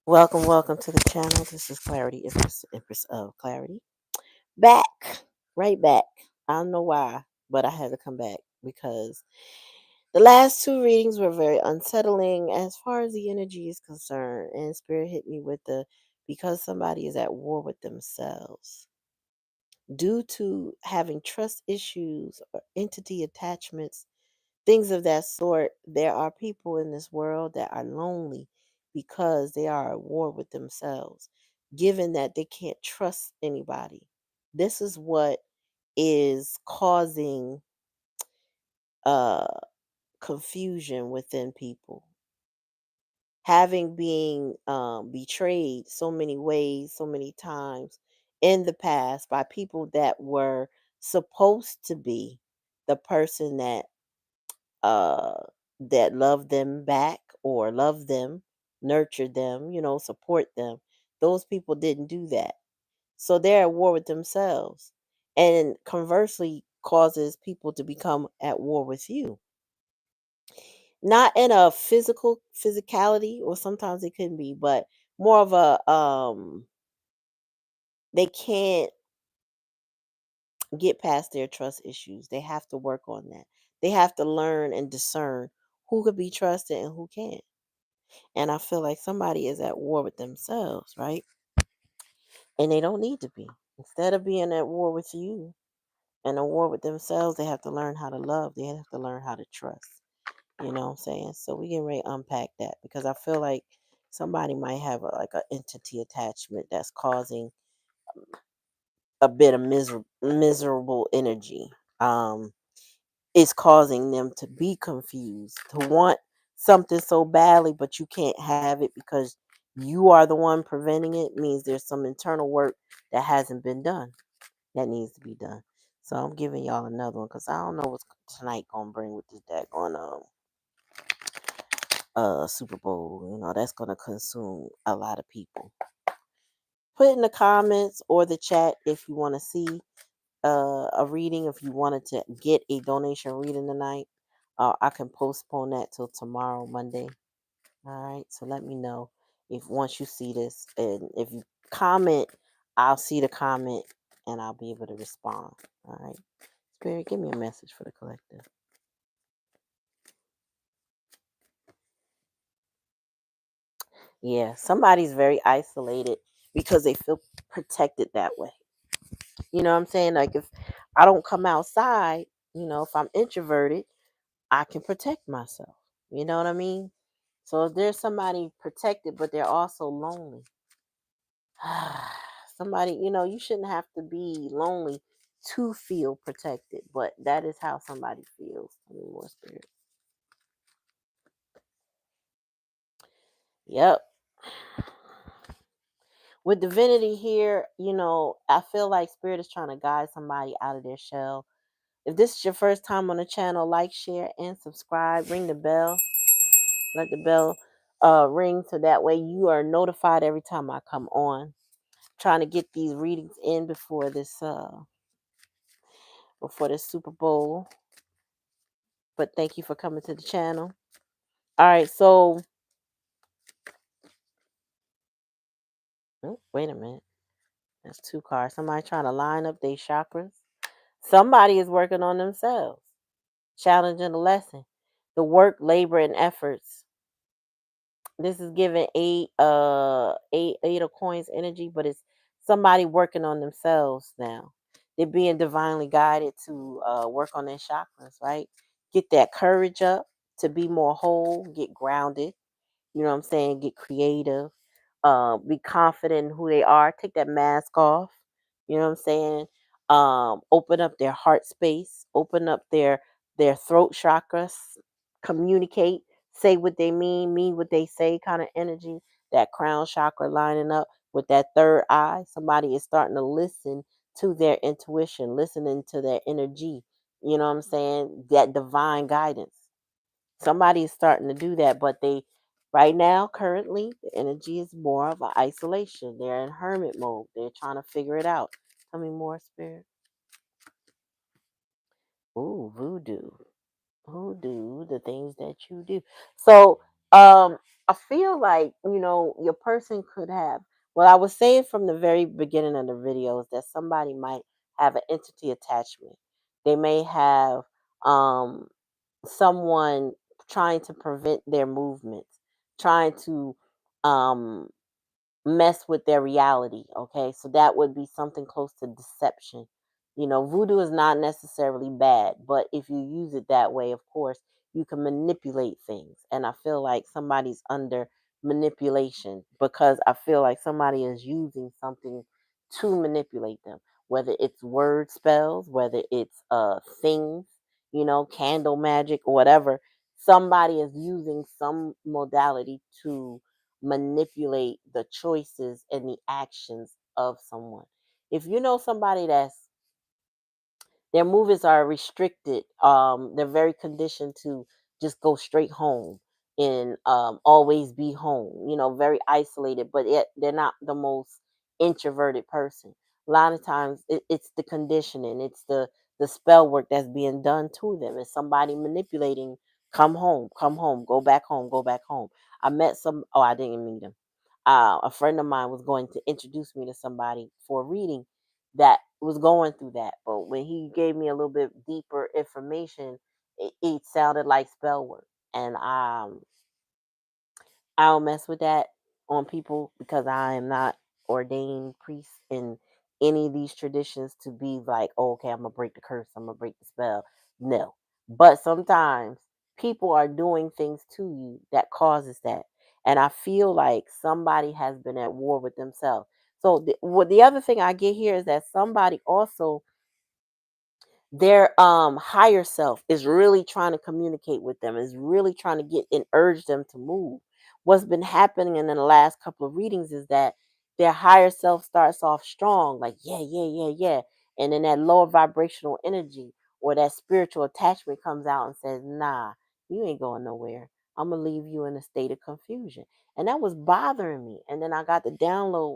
Welcome to the channel. This is Clarity, Empress of Clarity. Back, right back. I don't know why, but I had to come back because the last two readings were very unsettling as far as the energy is concerned. And Spirit hit me with the because somebody is at war with themselves due to having trust issues or entity attachments, things of that sort. There are people in this world that are lonely because they are at war with themselves, given that they can't trust anybody. This is what is causing uh, confusion within people. Having been betrayed so many ways, so many times in the past by people that were supposed to be the person uh that love them back or love them, nurture them, support them. Those people didn't do that. So they're at war with themselves. And conversely causes people to become at war with you. Not in a physicality, or sometimes it can be, but more of a they can't get past their trust issues. They have to work on that. They have to learn and discern who could be trusted and who can't. And I feel like somebody is at war with themselves, right? And they don't need to be. Instead of being at war with you and at war with themselves, they have to learn how to love. They have to learn how to trust. You know what I'm saying? So we can really unpack that because I feel like somebody might have like an entity attachment that's causing a bit of miserable energy. Um, it's causing them to be confused, to want something so badly, but you can't have it because you are the one preventing it. Means there's some internal work that hasn't been done that needs to be done. So I'm giving y'all another one because I don't know what's tonight gonna bring with this daggone Super Bowl. That's gonna consume a lot of people. Put in the comments or the chat if you want to see a reading, if you wanted to get a donation reading tonight. I can postpone that till tomorrow, Monday. All right. So let me know if once you see this, and if you comment, I'll see the comment and I'll be able to respond. All right. Spirit, give me a message for the collective. Yeah, somebody's very isolated because they feel protected that way. You know what I'm saying? Like if I don't come outside, if I'm introverted, I can protect myself. You know what I mean? So if there's somebody protected, but they're also lonely, somebody, you shouldn't have to be lonely to feel protected, but that is how somebody feels. I mean, more spirit. Yep. With divinity here, I feel like spirit is trying to guide somebody out of their shell. If this is your first time on the channel, like, share, and subscribe. Ring the bell. Let the bell ring so that way you are notified every time I come on. Trying to get these readings in before this Super Bowl. But thank you for coming to the channel. All right, so wait a minute. That's two cards. Somebody trying to line up their chakras. Somebody is working on themselves, challenging the lesson, the work, labor, and efforts. This is giving eight of coins energy, but it's somebody working on themselves now. They're being divinely guided to work on their chakras, right? Get that courage up to be more whole, get grounded. You know what I'm saying? Get creative. Be confident in who they are. Take that mask off. You know what I'm saying? Open up their heart space. Open up their throat chakras. Communicate. Say what they mean what they say kind of energy. That crown chakra lining up with that third eye. Somebody is starting to listen to their intuition, listening to their energy. You know what I'm saying? That divine guidance. Somebody is starting to do that, but they right now, currently, the energy is more of an isolation. They're in hermit mode. They're trying to figure it out. Tell me more, spirit. Ooh, voodoo. Voodoo, the things that you do. So, I feel like, your person could have, well, I was saying from the very beginning of the videos that somebody might have an entity attachment. They may have um, someone trying to prevent their movements, trying to um, mess with their reality. Okay, so that would be something close to deception. Voodoo is not necessarily bad, but if you use it that way, of course, you can manipulate things. And I feel like somebody's under manipulation because I feel like somebody is using something to manipulate them, whether it's word spells, whether it's things, candle magic or whatever. Somebody is using some modality to manipulate the choices and the actions of someone. If you know somebody that's their movements are restricted, they're very conditioned to just go straight home and always be home, very isolated, but they're not the most introverted person. A lot of times it's the conditioning, it's the spell work that's being done to them. It's somebody manipulating, come home, go back home, go back home. I met oh, I didn't meet him. A friend of mine was going to introduce me to somebody for a reading that was going through that. But when he gave me a little bit deeper information, it sounded like spell work. And I don't mess with that on people because I am not ordained priest in any of these traditions to be like, oh, okay, I'm gonna break the curse, I'm gonna break the spell. No. But sometimes people are doing things to you that causes that. And I feel like somebody has been at war with themselves. So the other thing I get here is that somebody also, their higher self is really trying to communicate with them, is really trying to get and urge them to move. What's been happening in the last couple of readings is that their higher self starts off strong, like yeah, yeah, yeah, yeah, and then that lower vibrational energy or that spiritual attachment comes out and says, nah, you ain't going nowhere, I'm gonna leave you in a state of confusion. And that was bothering me. And then I got the download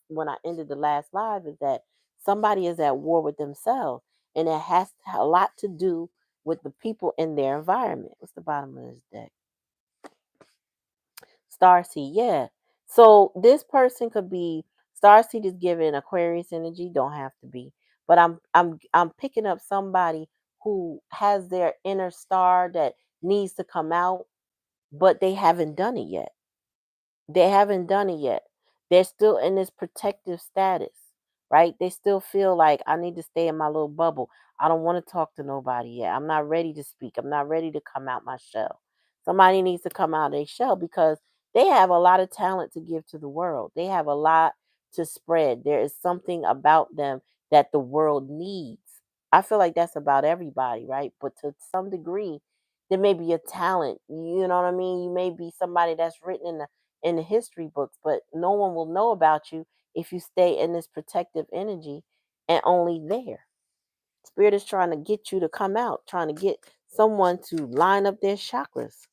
when I ended the last live, is that somebody is at war with themselves, and it has a lot to do with the people in their environment. What's the bottom of this deck? Starseed, yeah. So this person could be, Starseed is giving Aquarius energy, don't have to be. But I'm picking up somebody who has their inner star that needs to come out, but they haven't done it yet. They haven't done it yet. They're still in this protective status, right? They still feel like I need to stay in my little bubble. I don't want to talk to nobody yet. I'm not ready to speak. I'm not ready to come out my shell. Somebody needs to come out of their shell because they have a lot of talent to give to the world. They have a lot to spread. There is something about them that the world needs. I feel like that's about everybody, right? But to some degree, there may be a talent. You know what I mean? You may be somebody that's written in the history books, but no one will know about you if you stay in this protective energy and only there. Spirit is trying to get you to come out, trying to get someone to line up their chakras,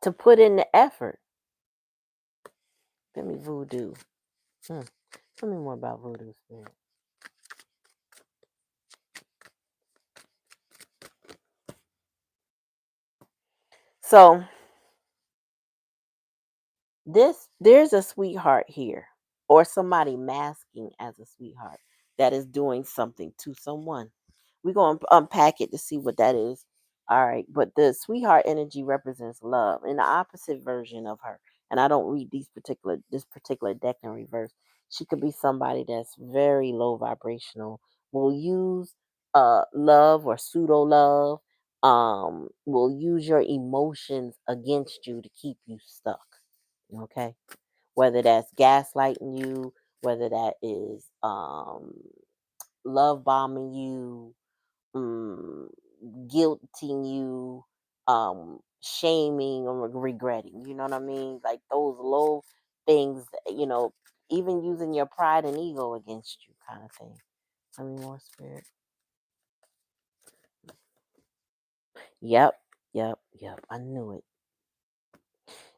to put in the effort. Let me voodoo. Tell me more about voodoo, Spirit. So there's a sweetheart here, or somebody masking as a sweetheart that is doing something to someone. We're going to unpack it to see what that is. All right, but the sweetheart energy represents love in the opposite version of her. And I don't read this particular deck in reverse. She could be somebody that's very low vibrational, will use love or pseudo love, will use your emotions against you to keep you stuck. Okay, whether that's gaslighting you, whether that is love bombing you, mm, guilting you, shaming or regretting. You know what I mean? Like those low things, even using your pride and ego against you, kind of thing. Tell me more, Spirit. Yep, yep, yep. I knew it.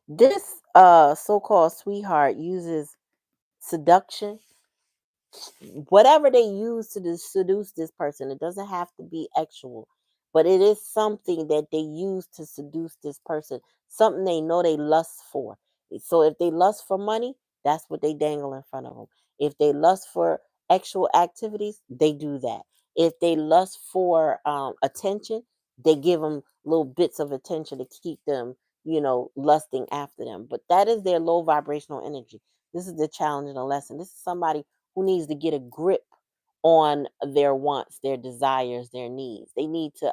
This so-called sweetheart uses seduction, whatever they use to seduce this person. It doesn't have to be actual. but it is something that they use to seduce this person, something they know they lust for. So if they lust for money, that's what they dangle in front of them. If they lust for actual activities, they do that. If they lust for attention, they give them little bits of attention to keep them, lusting after them. But that is their low vibrational energy. This is the challenge and the lesson. This is somebody who needs to get a grip on their wants, their desires, their needs. They need to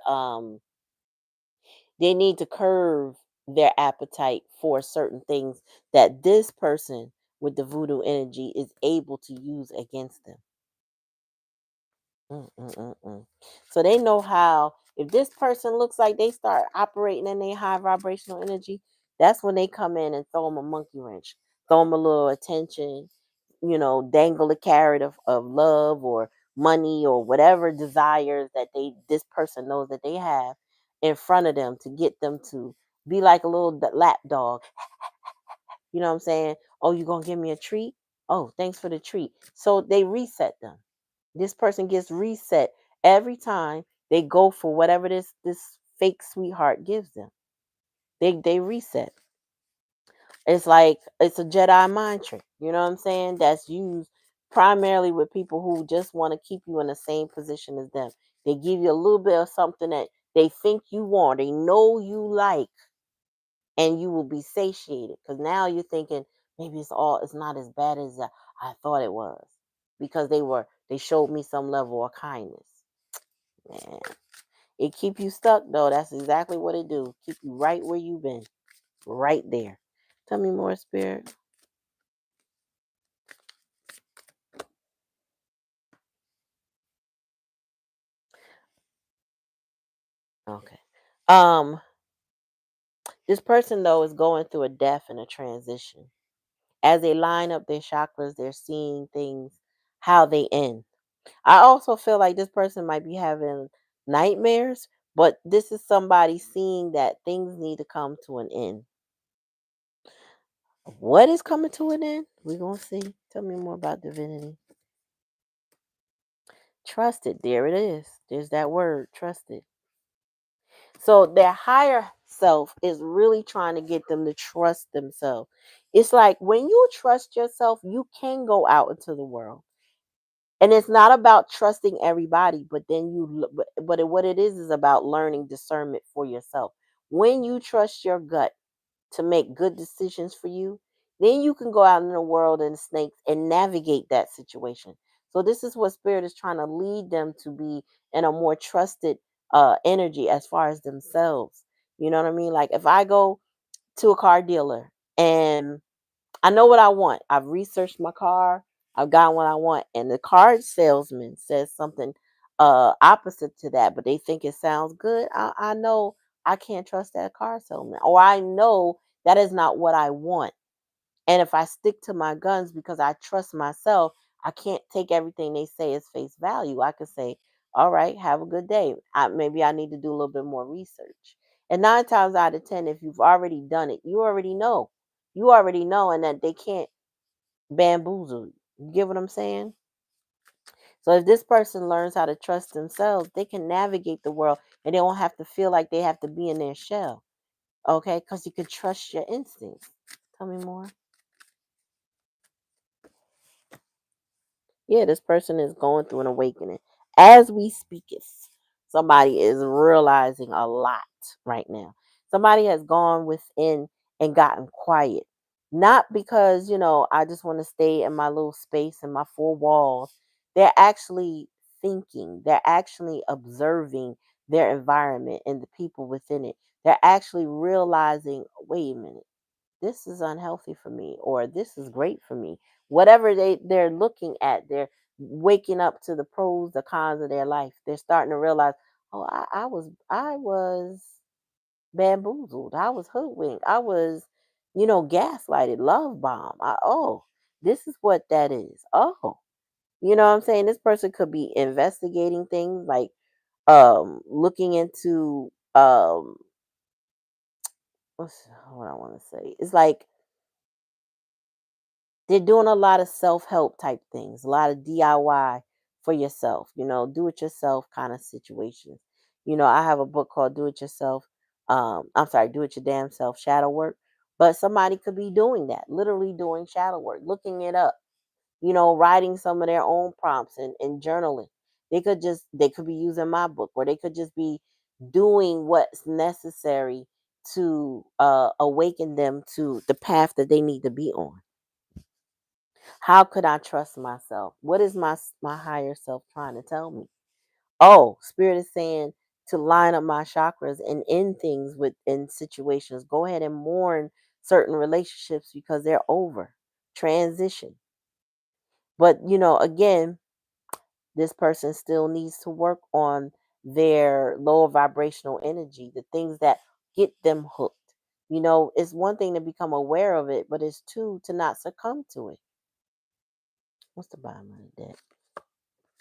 curve their appetite for certain things that this person with the voodoo energy is able to use against them. Mm, mm, mm, mm. So they know how, if this person looks like they start operating in their high vibrational energy, that's when they come in and throw them a monkey wrench, throw them a little attention, dangle a carrot of love or money or whatever desires that this person knows that they have in front of them to get them to be like a little lap dog. You know what I'm saying? Oh, you gonna give me a treat? Oh, thanks for the treat. So they reset them. This person gets reset every time they go for whatever this fake sweetheart gives them. They reset. It's like it's a Jedi mind trick. You know what I'm saying? That's used primarily with people who just want to keep you in the same position as them. They give you a little bit of something that they think you want, they know you like, and you will be satiated because now you're thinking maybe it's not as bad as I thought it was, because they showed me some level of kindness. Man, it keep you stuck though. That's exactly what it do. Keep you right where you been, right there. Tell me more, spirit. Okay. Um, this person though is going through a death and a transition. As they line up their chakras, they're seeing things how they end. I also feel like this person might be having nightmares, but this is somebody seeing that things need to come to an end. What is coming to an end? We're gonna see. Tell me more about divinity. Trust it. There it is. There's that word, trust it. So their higher self is really trying to get them to trust themselves. It's like when you trust yourself, you can go out into the world. And it's not about trusting everybody, but then what it is about learning discernment for yourself. When you trust your gut to make good decisions for you, then you can go out in the world and snakes and navigate that situation. So this is what spirit is trying to lead them to be in a more trusted energy as far as themselves. You know what I mean? Like if I go to a car dealer and I know what I want. I've researched my car. I've got what I want. And the car salesman says something opposite to that, but they think it sounds good. I know I can't trust that car salesman. Or I know that is not what I want. And if I stick to my guns because I trust myself, I can't take everything they say as face value. I could say, all right, have a good day. Maybe I need to do a little bit more research. And 9 times out of 10, if you've already done it, you already know. You already know, and that they can't bamboozle you. You get what I'm saying? So if this person learns how to trust themselves, they can navigate the world and they won't have to feel like they have to be in their shell. Okay? Because you can trust your instincts. Tell me more. Yeah, this person is going through an awakening. As we speak it, somebody is realizing a lot right now. Somebody has gone within and gotten quiet. Not because, I just want to stay in my little space and my four walls. They're actually thinking, they're actually observing their environment and the people within it. They're actually realizing, wait a minute, this is unhealthy for me, or this is great for me. Whatever they're looking at, they're waking up to the pros, the cons of their life. They're starting to realize, oh, I was bamboozled, I was hoodwinked, I was, gaslighted, love bomb. This is what that is. Oh, you know what I'm saying? This person could be investigating things like looking into what I want to say. It's like they're doing a lot of self-help type things, a lot of DIY for yourself, do it yourself kind of situations. I have a book called Do It Yourself. I'm sorry, Do It Your Damn Self Shadow Work. But somebody could be doing that, literally doing shadow work, looking it up, writing some of their own prompts and journaling. They could be using my book, or they could just be doing what's necessary to awaken them to the path that they need to be on. How could I trust myself? What is my higher self trying to tell me? Oh, spirit is saying to line up my chakras and end things in situations. Go ahead and mourn certain relationships because they're over. Transition. But again, this person still needs to work on their lower vibrational energy, the things that get them hooked. It's one thing to become aware of it, but it's two to not succumb to it. What's the bottom of the deck?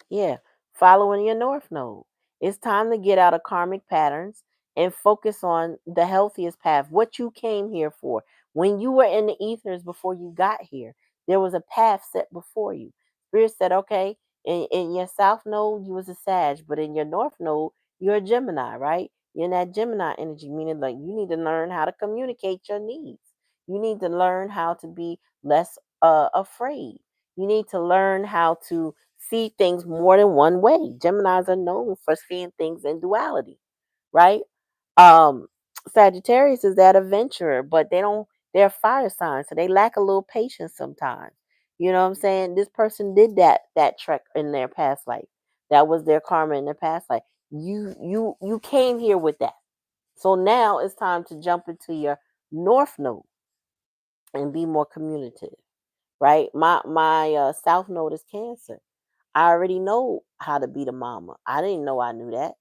Yeah, following your North Node. It's time to get out of karmic patterns and focus on the healthiest path, what you came here for. When you were in the ethers before you got here, there was a path set before you. Spirit said, okay, in your South Node, you was a Sag, but in your North Node, you're a Gemini, right? You're in that Gemini energy, meaning like you need to learn how to communicate your needs. You need to learn how to be less afraid. You need to learn how to see things more than one way. Geminis are known for seeing things in duality, right? Um, Sagittarius is that adventurer, but they're fire signs, so they lack a little patience sometimes. You know what I'm saying? This person did that trek in their past life. That was their karma in their past life. You came here with that. So now it's time to jump into your North Node and be more communicative, right? My South Node is Cancer. I already know how to be the mama. I didn't know I knew that.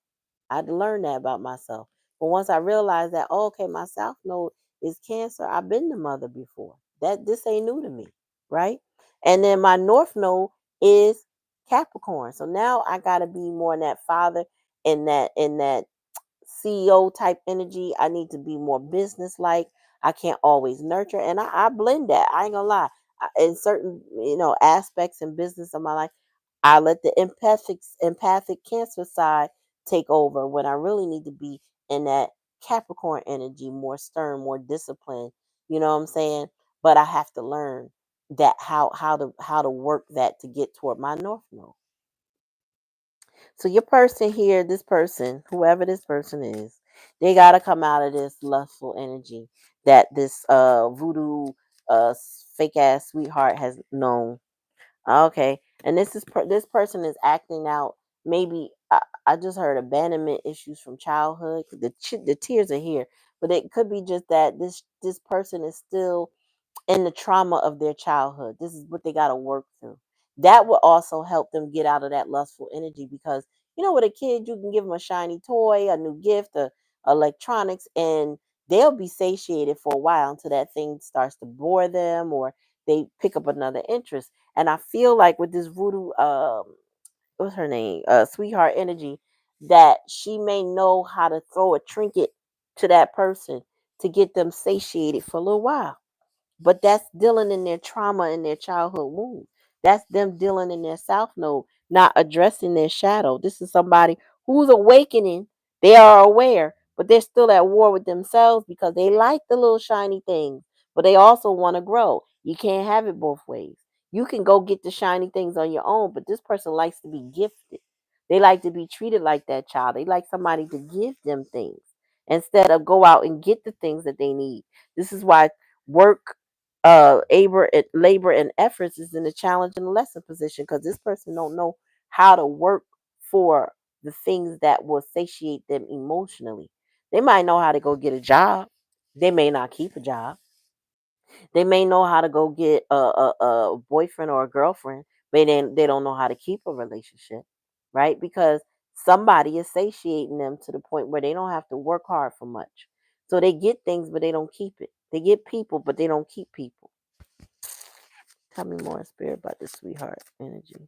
I had to learn that about myself. But once I realized that, oh, okay, my South Node is Cancer, I've been the mother before. That this ain't new to me, right? And then my North Node is Capricorn. So now I gotta be more in that father, in that CEO type energy. I need to be more business like. I can't always nurture, and I blend that. I ain't gonna lie. In certain aspects in business of my life, I let the empathic Cancer side take over when I really need to be in that Capricorn energy, more stern, more disciplined. You know what I'm saying? But I have to learn that how to work that to get toward my North Node. So your person here, this person, whoever this person is, they gotta come out of this lustful energy that this voodoo fake ass sweetheart has known. Okay, and this person is acting out. Maybe I just heard abandonment issues from childhood. The tears are here, but it could be just that this person is still in the trauma of their childhood. This is what they got to work through. That will also help them get out of that lustful energy because with a kid you can give them a shiny toy, a new gift, electronics, and they'll be satiated for a while until that thing starts to bore them or they pick up another interest. And I feel like with this voodoo, what's her name, sweetheart energy, that she may know how to throw a trinket to that person to get them satiated for a little while. But that's dealing in their trauma in their childhood wound. That's them dealing in their South Node, not addressing their shadow. This is somebody who's awakening. They are aware, but they're still at war with themselves because they like the little shiny things, but they also want to grow. You can't have it both ways. You can go get the shiny things on your own, but this person likes to be gifted. They like to be treated like that child. They like somebody to give them things instead of go out and get the things that they need. This is why work labor and efforts is in a challenge and lesson position because this person don't know how to work for the things that will satiate them emotionally. They might know how to go get a job. They may not keep a job. They may know how to go get a boyfriend or a girlfriend, but they don't know how to keep a relationship, right? Because somebody is satiating them to the point where they don't have to work hard for much. So they get things, but they don't keep it. They get people, but they don't keep people. Tell me more, spirit, about the sweetheart energy.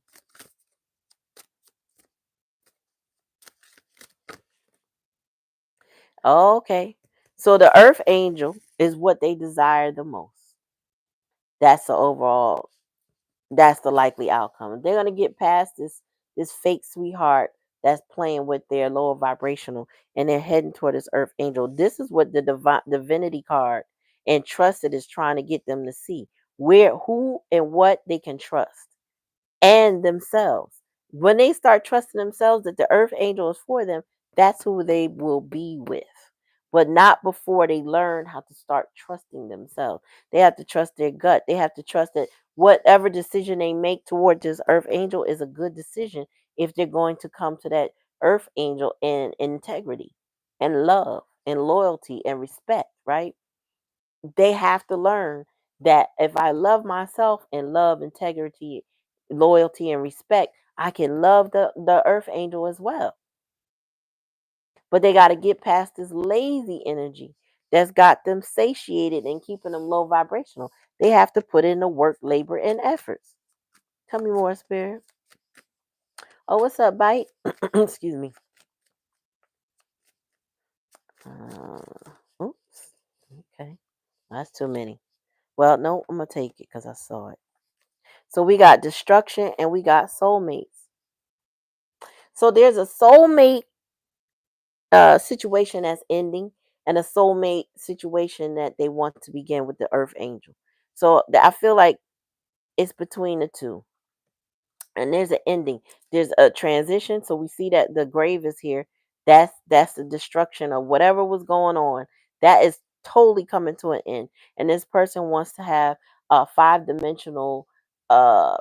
Okay. So the earth angel is what they desire the most. That's the overall, that's the likely outcome. They're gonna get past this fake sweetheart that's playing with their lower vibrational, and they're heading toward this earth angel. This is what the divinity card and trusted is trying to get them to see, where, who, and what they can trust, and themselves. When they start trusting themselves that the earth angel is for them, that's who they will be with. But not before they learn how to start trusting themselves. They have to trust their gut. They have to trust that whatever decision they make toward this earth angel is a good decision if they're going to come to that earth angel in integrity and love and loyalty and respect, right? They have to learn that if I love myself and love integrity, loyalty, and respect, I can love the earth angel as well. But they got to get past this lazy energy that's got them satiated and keeping them low vibrational. They have to put in the work, labor, and efforts. Tell me more, Spirit. Oh, what's up, Bite? Excuse me. Oops. Okay. That's too many. Well, no, I'm going to take it because I saw it. So we got destruction and we got soulmates. So there's a soulmate situation that's ending and a soulmate situation that they want to begin with the earth angel. So I feel like it's between the two. And there's an ending. There's a transition. So we see that the grave is here. That's the destruction of whatever was going on. That is totally coming to an end. And this person wants to have a 5-dimensional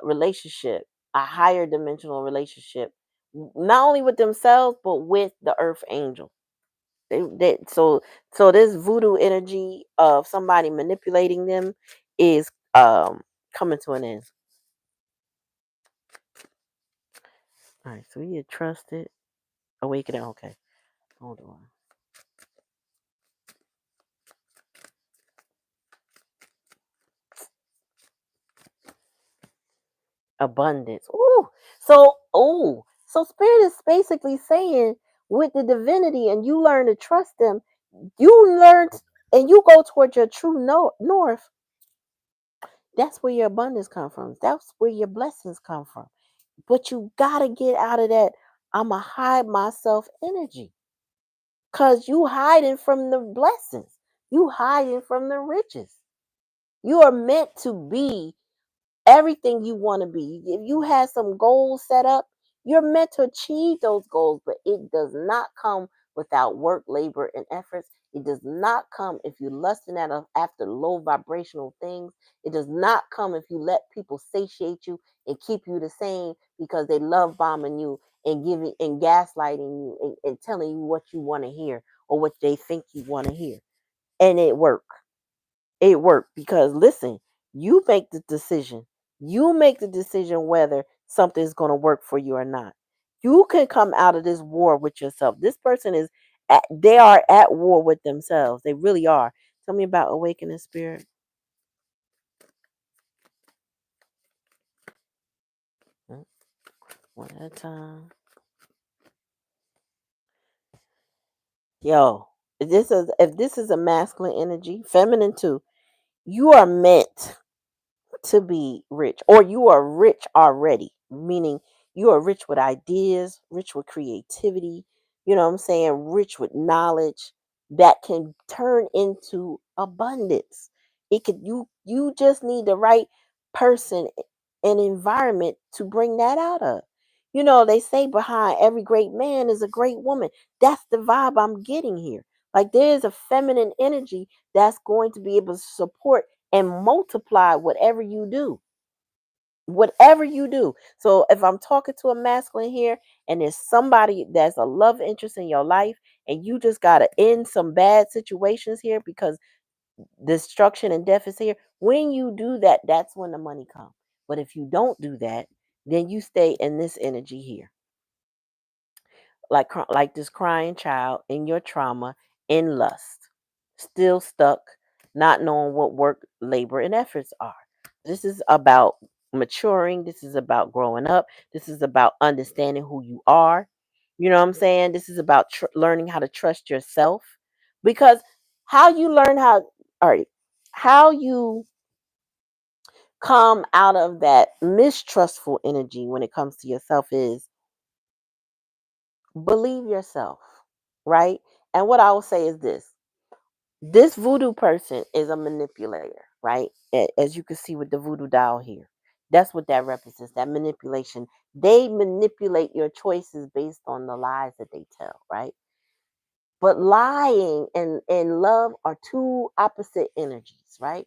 relationship, a higher dimensional relationship, not only with themselves but with the earth angel. So this voodoo energy of somebody manipulating them is coming to an end. All right, so we trusted, awakening. Okay, hold on. Abundance. So spirit is basically saying with the divinity, and you learn to trust them. You learn, and you go towards your true north. That's where your abundance come from. That's where your blessings come from. But you gotta get out of that I'ma hide myself energy. Cause you hiding from the blessings. You hiding from the riches. You are meant to be everything you want to be. If you have some goals set up, you're meant to achieve those goals, but it does not come without work, labor, and efforts. It does not come if you're lusting after low vibrational things. It does not come if you let people satiate you and keep you the same because they love bombing you and giving and gaslighting you and telling you what you want to hear or what they think you want to hear. And it worked because listen, you make the decision. You make the decision whether something's going to work for you or not. You can come out of this war with yourself. This person they are at war with themselves. They really are. Tell me about awakening spirit. Mm, one at a time. Yo, if this is a masculine energy, feminine too, you are meant to be rich, or you are rich already, meaning you are rich with ideas, rich with creativity, you know what I'm saying, rich with knowledge that can turn into abundance. It could you just need the right person and environment to bring that out of. They say behind every great man is a great woman. That's the vibe I'm getting here. Like there's a feminine energy that's going to be able to support and multiply whatever you do. Whatever you do. So if I'm talking to a masculine here and there's somebody that's a love interest in your life and you just got to end some bad situations here because destruction and death is here, when you do that, that's when the money comes. But if you don't do that, then you stay in this energy here like this crying child in your trauma, in lust, still stuck, not knowing what work, labor, and efforts are. This is about maturing. This is about growing up. This is about understanding who you are. You know what I'm saying? This is about learning how to trust yourself, because how you learn all right, how you come out of that mistrustful energy when it comes to yourself is Believe yourself, right? And what I will say is this voodoo person is a manipulator, right? As you can see with the voodoo doll here. That's what that represents, that manipulation. They manipulate your choices based on the lies that they tell, right? But lying and love are two opposite energies, right?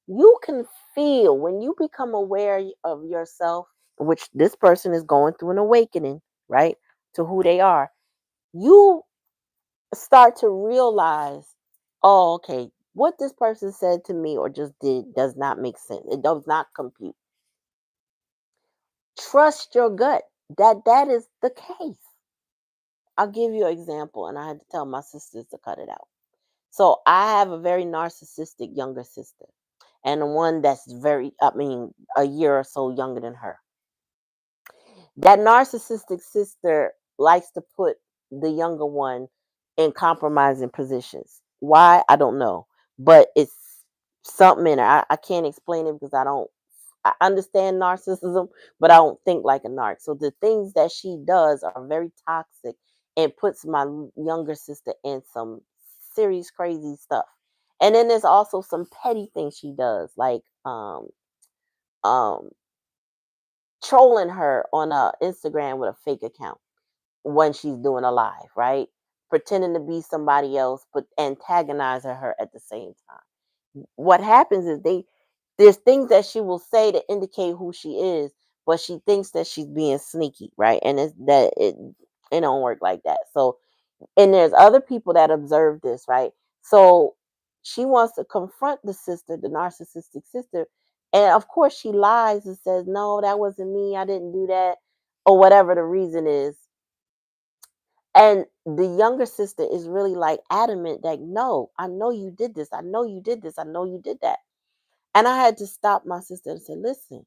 You can feel when you become aware of yourself, which this person is going through an awakening, right? To who they are. You start to realize, oh, okay, what this person said to me or just did does not make sense. It does not compute. Trust your gut. That is the case. I'll give you an example, and I had to tell my sisters to cut it out. So I have a very narcissistic younger sister, and the one that's a year or so younger than her. That narcissistic sister likes to put the younger one in compromising positions. Why? I don't know. But it's something in her. I can't explain it because I understand narcissism, but I don't think like a narc. So the things that she does are very toxic and puts my younger sister in some serious crazy stuff. And then there's also some petty things she does, like um trolling her on Instagram with a fake account when she's doing a live, right? Pretending to be somebody else, but antagonizing her at the same time. What happens is there's things that she will say to indicate who she is, but she thinks that she's being sneaky, right? And it don't work like that. So, and there's other people that observe this, right? So she wants to confront the sister, the narcissistic sister, and of course she lies and says, "No, that wasn't me. I didn't do that," or whatever the reason is. And the younger sister is really like adamant that, no, I know you did this. I know you did this. I know you did that. And I had to stop my sister and say, listen,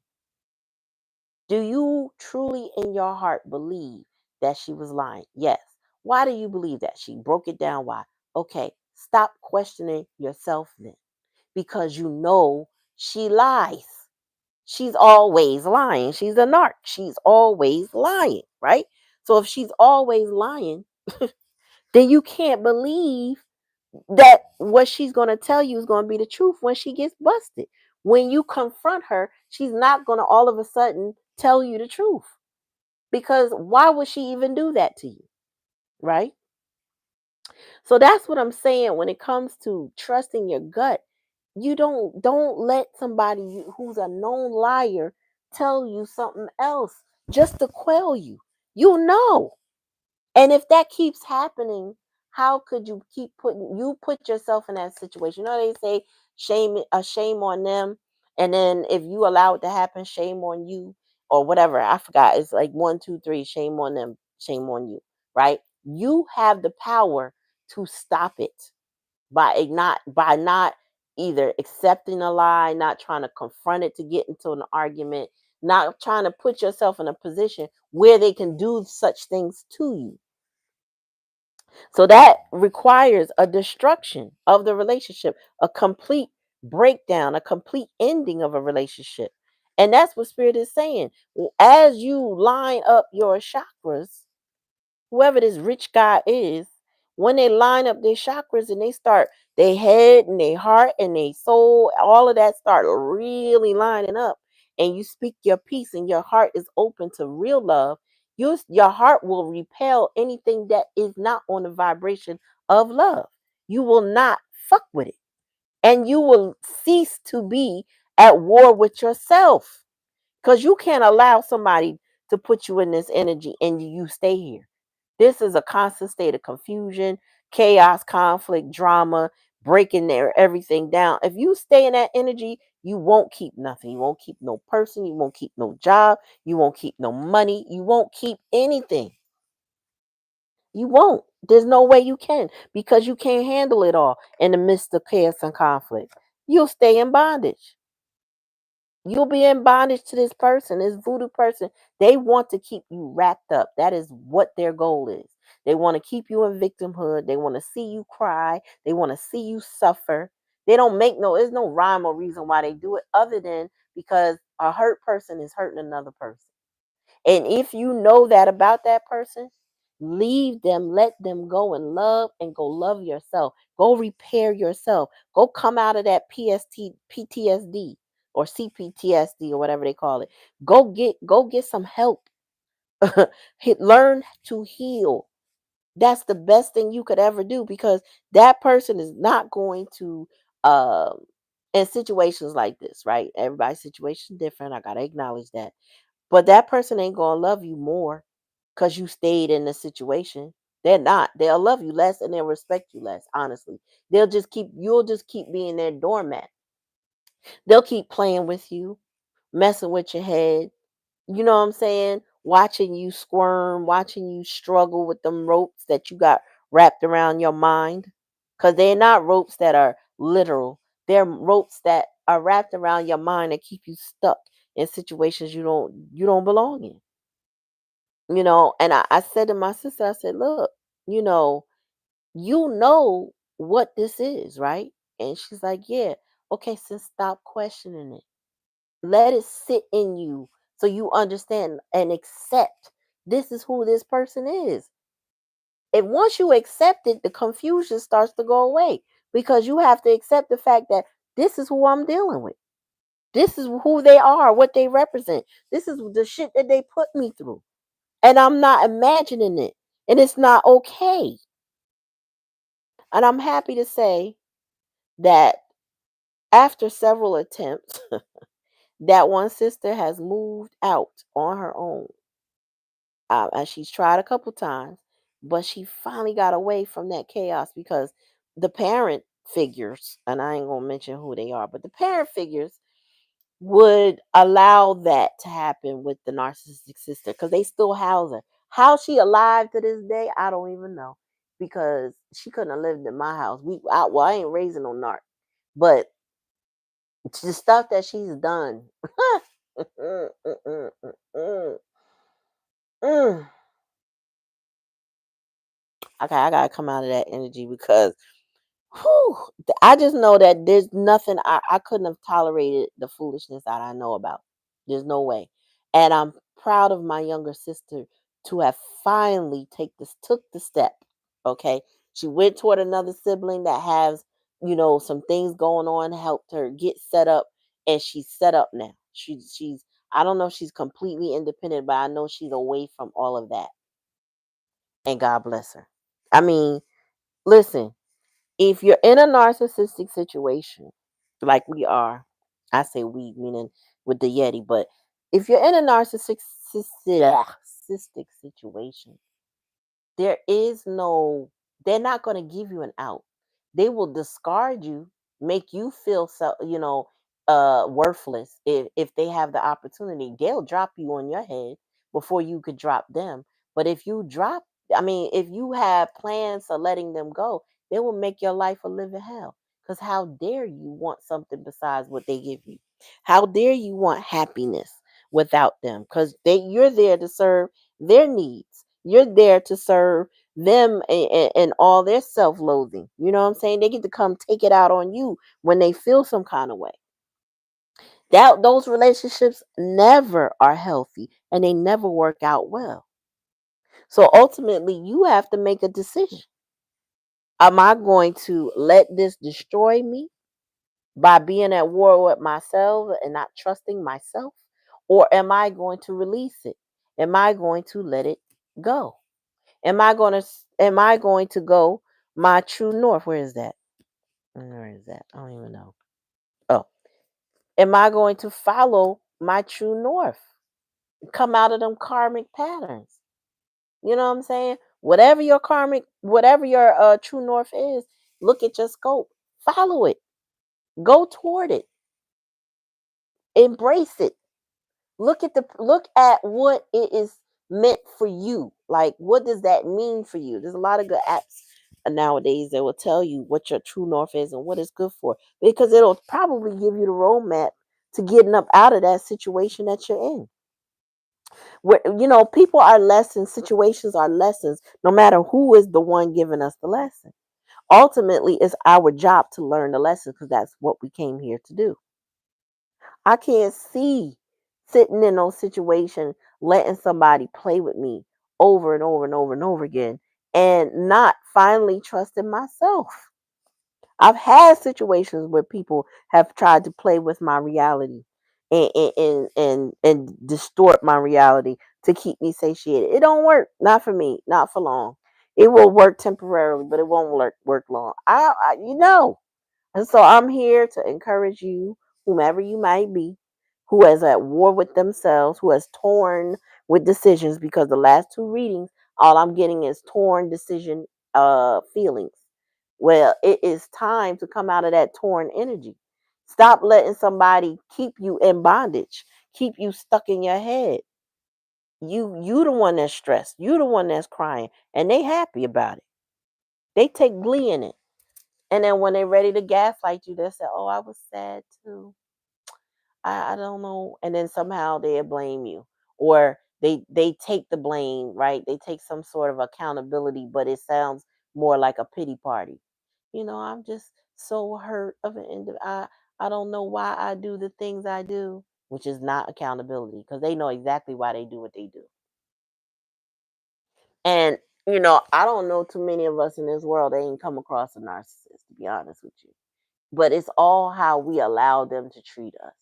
do you truly in your heart believe that she was lying? Yes. Why do you believe that? She broke it down. Why? Okay. Stop questioning yourself then, because you know she lies. She's always lying. She's a narc. She's always lying, right? So if she's always lying, then you can't believe that what she's going to tell you is going to be the truth when she gets busted. When you confront her, she's not going to all of a sudden tell you the truth, because why would she even do that to you, right? So that's what I'm saying when it comes to trusting your gut. You don't let somebody who's a known liar tell you something else just to quell you. You know. And if that keeps happening, how could you keep put yourself in that situation? You know, they say shame on them, and then if you allow it to happen, shame on you, or whatever. I forgot. It's like one, two, three. Shame on them. Shame on you. Right? You have the power to stop it by not either accepting a lie, not trying to confront it to get into an argument, not trying to put yourself in a position where they can do such things to you. So that requires a destruction of the relationship, a complete breakdown, a complete ending of a relationship. And that's what Spirit is saying. As you line up your chakras, whoever this rich guy is, when they line up their chakras and they start their head and their heart and their soul, all of that start really lining up, and you speak your peace and your heart is open to real love, your heart will repel anything that is not on the vibration of love. You will not fuck with it. And you will cease to be at war with yourself. Because you can't allow somebody to put you in this energy and you stay here. This is a constant state of confusion, chaos, conflict, drama, breaking their everything down. If you stay in that energy, you won't keep nothing. You won't keep no person. You won't keep no job. You won't keep no money. You won't keep anything. You won't. There's no way you can, because you can't handle it all in the midst of chaos and conflict. You'll stay in bondage. You'll be in bondage to this person, this voodoo person. They want to keep you wrapped up. That is what their goal is. They want to keep you in victimhood. They want to see you cry. They want to see you suffer. There's no rhyme or reason why they do it other than because a hurt person is hurting another person. And if you know that about that person, Leave them, let them go and love, and go love yourself. Go repair yourself. Go come out of that PTSD or CPTSD or whatever they call it. Go get some help. Learn to heal. That's the best thing you could ever do, because that person is not going to in situations like this, right? Everybody's situation different. I gotta acknowledge that. But that person ain't gonna love you more because you stayed in the situation. They're not. They'll love you less and they'll respect you less, honestly. You'll just keep being their doormat. They'll keep playing with you, messing with your head. You know what I'm saying? Watching you squirm, watching you struggle with them ropes that you got wrapped around your mind. Because they're not ropes that are literal. They're ropes that are wrapped around your mind and keep you stuck in situations you don't belong in. And I said to my sister, I said, look, you know, what this is, right? And she's like, yeah. Okay, so stop questioning it. Let it sit in you so you understand and accept this is who this person is. And once you accept it, the confusion starts to go away, because you have to accept the fact that this is who I'm dealing with. This is who they are, what they represent. This is the shit that they put me through. And I'm not imagining it. And it's not okay. And I'm happy to say that after several attempts, that one sister has moved out on her own. And she's tried a couple times, but she finally got away from that chaos, because the parent figures, and I ain't gonna mention who they are, but the parent figures would allow that to happen with the narcissistic sister, because they still house her. How she alive to this day, I don't even know, because she couldn't have lived in my house. I ain't raising no narc, but the stuff that she's done. Mm, mm, mm, mm, mm, mm. Okay, I gotta come out of that energy, because whew, I just know that there's nothing I couldn't have tolerated the foolishness that I know about. There's no way. And I'm proud of my younger sister to have finally took the step. Okay. She went toward another sibling that has, some things going on, helped her get set up, and she's set up now. She's I don't know if she's completely independent, but I know she's away from all of that. And God bless her. I mean, listen, if you're in a narcissistic situation, like we are, I say we, meaning with the Yeti, but if you're in a narcissistic situation, there is no, they're not going to give you an out. They will discard you, make you feel so, worthless. If they have the opportunity, they'll drop you on your head before you could drop them. But if you have plans of letting them go, they will make your life a living hell. Because how dare you want something besides what they give you? How dare you want happiness without them? Because you're there to serve their needs. You're there to serve them and all their self-loathing. You know what I'm saying? They get to come take it out on you when they feel some kind of way. Those relationships never are healthy, and they never work out well. So ultimately, you have to make a decision. Am I going to let this destroy me by being at war with myself and not trusting myself? Or am I going to release it? Am I going to let it go? Am I going to go my true north? Where is that? Where is that? I don't even know. Oh, am I going to follow my true north? Come out of them karmic patterns. You know what I'm saying? Whatever your true north is, look at your scope. Follow it. Go toward it. Embrace it. Look at what it is meant for you. Like, what does that mean for you? There's a lot of good apps nowadays that will tell you what your true north is and what it's good for, because it'll probably give you the roadmap to getting up out of that situation that you're in. Where people are lessons, situations are lessons, no matter who is the one giving us the lesson. Ultimately, it's our job to learn the lesson, because that's what we came here to do. I can't see sitting in those situations letting somebody play with me over and over and over and over again, and not finally trusting myself. I've had situations where people have tried to play with my reality and distort my reality to keep me satiated. It don't work. Not for me. Not for long. It will work temporarily, but it won't work long. You know. And so I'm here to encourage you, whomever you might be, who is at war with themselves, who has torn with decisions, because the last two readings, all I'm getting is torn decision feelings. Well, it is time to come out of that torn energy. Stop letting somebody keep you in bondage, keep you stuck in your head. You the one that's stressed. You the one that's crying, and they happy about it. They take glee in it. And then when they're ready to gaslight you, they say, "Oh, I was sad too. I don't know." And then somehow they blame you, or they take the blame, right? They take some sort of accountability, but it sounds more like a pity party. I'm just so hurt of an end. I don't know why I do the things I do, which is not accountability, because they know exactly why they do what they do. And I don't know too many of us in this world that ain't come across a narcissist, to be honest with you. But it's all how we allow them to treat us.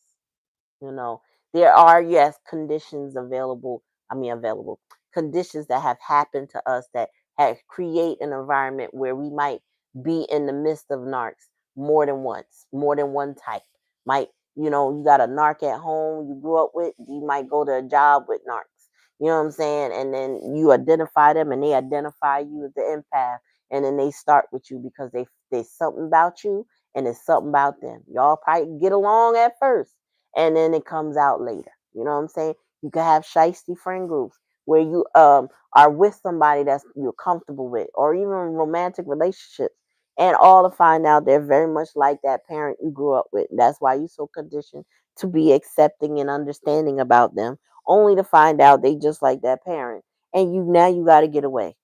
You know, there are, yes, conditions available. Available conditions that have happened to us that have create an environment where we might be in the midst of narcs more than once, more than one type. Might, you got a narc at home you grew up with, you might go to a job with narcs. You know what I'm saying? And then you identify them and they identify you as the empath. And then they start with you because there's something about you and it's something about them. Y'all probably get along at first and then it comes out later. You know what I'm saying? You can have shiesty friend groups where you are with somebody that's you're comfortable with, or even romantic relationships, and all to find out they're very much like that parent you grew up with. That's why you're so conditioned to be accepting and understanding about them, only to find out they just like that parent, and you got to get away.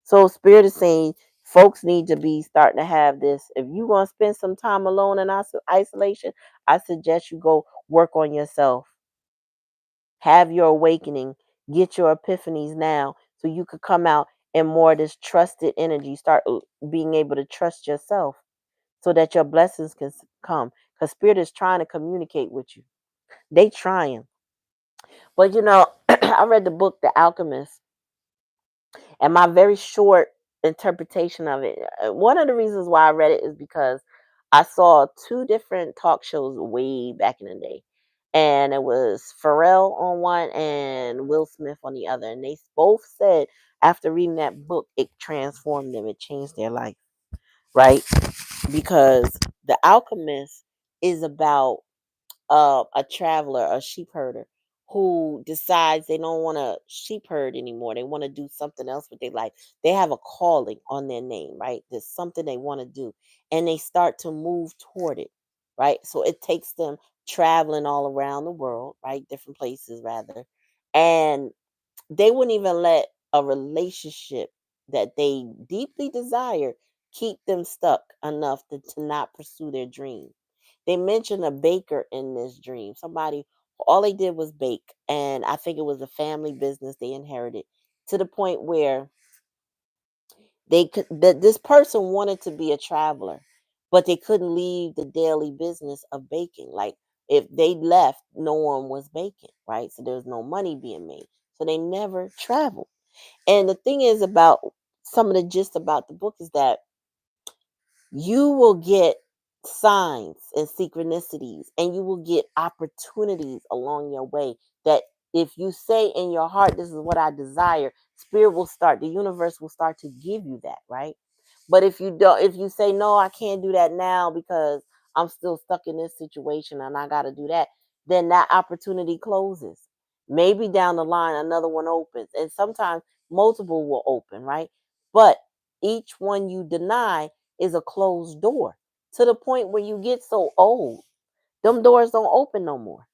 So Spirit is saying folks need to be starting to have this. If you're going to spend some time alone in isolation, I suggest you go work on yourself. Have your awakening. Get your epiphanies now so you could come out in more of this trusted energy. Start being able to trust yourself so that your blessings can come. Because Spirit is trying to communicate with you. They trying. But I read the book The Alchemist, and my very short interpretation of it, one of the reasons why I read it is because I saw two different talk shows way back in the day. And it was Pharrell on one and Will Smith on the other. And they both said after reading that book, it transformed them. It changed their life, right? Because The Alchemist is about a traveler, a sheep herder, who decides they don't want to sheep herd anymore. They want to do something else with their life. They have a calling on their name, right? There's something they want to do, and they start to move toward it, right? So it takes them traveling all around the world, right? Different places, rather, and they wouldn't even let a relationship that they deeply desire keep them stuck enough to not pursue their dream. They mentioned a baker in this dream. Somebody, all they did was bake. And I think it was a family business they inherited, to the point where this person wanted to be a traveler, but they couldn't leave the daily business of baking. Like if they left, no one was baking, right? So there's no money being made. So they never traveled. And the thing is about some of the gist about the book is that you will get signs and synchronicities, and you will get opportunities along your way that if you say in your heart, this is what I desire, spirit will start, the universe will start to give you that, right? But if you don't, if you say, no, I can't do that now because I'm still stuck in this situation and I got to do that, then that opportunity closes. Maybe down the line, another one opens, and sometimes multiple will open, right? But each one you deny is a closed door, to the point where you get so old, them doors don't open no more,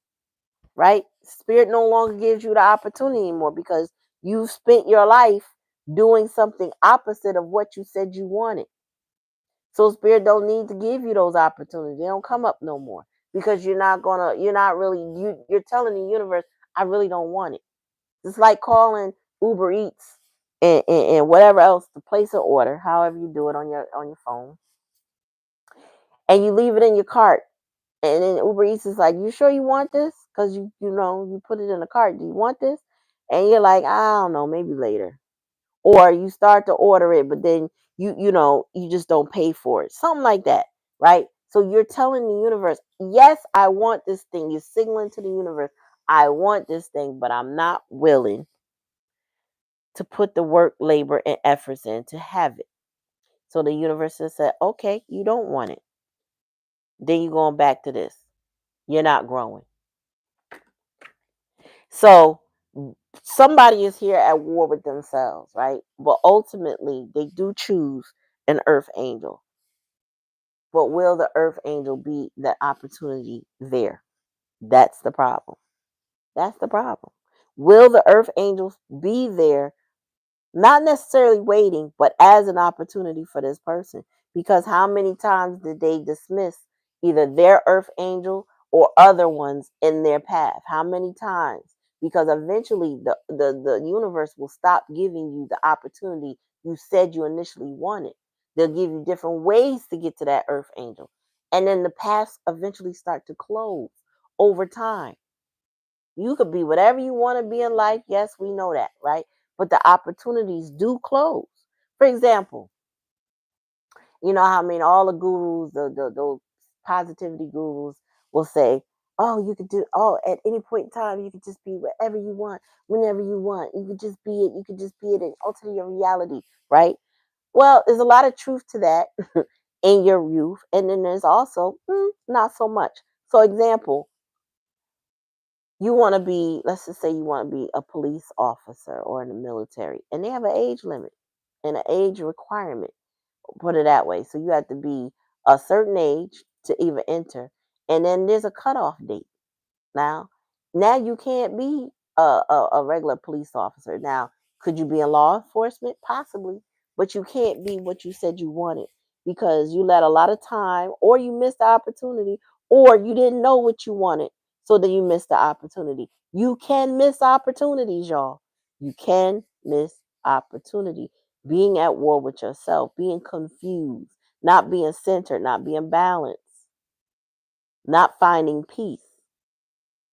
right? Spirit no longer gives you the opportunity anymore because you've spent your life doing something opposite of what you said you wanted. So Spirit don't need to give you those opportunities. They don't come up no more because you're not really, you're telling the universe, I really don't want it. It's like calling Uber Eats and whatever else to place an order, however you do it on your phone, and you leave it in your cart. And then Uber Eats is like, "You sure you want this? Because you put it in the cart. Do you want this?" And you're like, "I don't know, maybe later." Or you start to order it, but then you just don't pay for it. Something like that, right? So you're telling the universe, "Yes, I want this thing." You're signaling to the universe, "I want this thing, but I'm not willing to put the work, labor, and efforts in to have it." So the universe has said, "Okay, you don't want it." Then you're going back to this. You're not growing. So somebody is here at war with themselves, right? But ultimately, they do choose an earth angel. But will the earth angel be the opportunity there? That's the problem. That's the problem. Will the earth angels be there, not necessarily waiting, but as an opportunity for this person? Because how many times did they dismiss either their earth angel or other ones in their path? How many times? Because eventually the universe will stop giving you the opportunity you said you initially wanted. They'll give you different ways to get to that earth angel. And then the paths eventually start to close over time. You could be whatever you want to be in life. Yes, we know that, right? But the opportunities do close. For example, you know how I mean all the gurus, those positivity gurus will say, "Oh, you could do at any point in time, you could just be whatever you want, whenever you want. You could just be it. You could just be it and alter your reality," right? Well, there's a lot of truth to that in your youth, and then there's also not so much. So, example, you want to be, let's just say you want to be a police officer or in the military, and they have an age limit and an age requirement, put it that way. So you have to be a certain age to even enter, and then there's a cutoff date. Now, you can't be a regular police officer. Now, could you be in law enforcement? Possibly, but you can't be what you said you wanted because you let a lot of time, or you missed the opportunity, or you didn't know what you wanted, so then you missed the opportunity. You can miss opportunities, y'all. You can miss opportunity. Being at war with yourself, being confused, not being centered, not being balanced, not finding peace.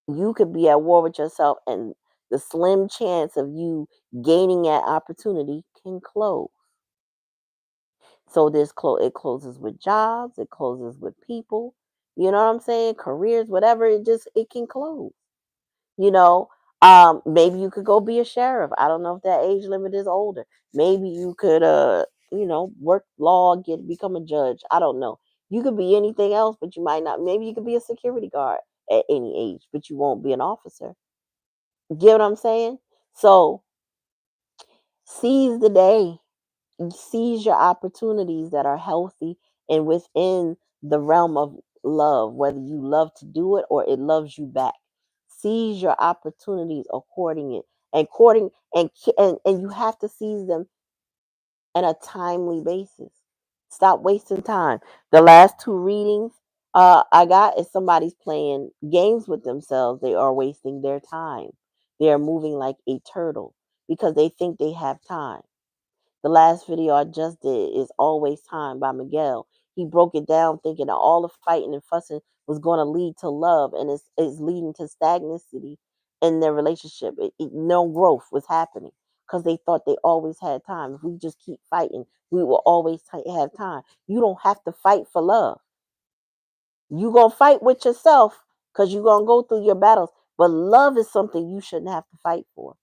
You could be at war with yourself, and the slim chance of you gaining that opportunity can close. So it closes with jobs, it closes with people, you know what I'm saying, careers, whatever. It can close, you know. Maybe you could go be a sheriff. I don't know if that age limit is older. Maybe you could work law, become a judge. I don't know. You could be anything else, but you might not. Maybe you could be a security guard at any age, but you won't be an officer. Get what I'm saying? So seize the day. Seize your opportunities that are healthy and within the realm of love, whether you love to do it or it loves you back. Seize your opportunities according and you have to seize them on a timely basis. Stop wasting time. The last two readings I got is somebody's playing games with themselves. They are wasting their time. They are moving like a turtle because they think they have time. The last video I just did is Always Time by Miguel. He broke it down thinking that all the fighting and fussing was going to lead to love, and it's leading to stagnancy in their relationship. No growth was happening because they thought they always had time. If we just keep fighting, we will always have time. You don't have to fight for love. You're going to fight with yourself because you're going to go through your battles. But love is something you shouldn't have to fight for.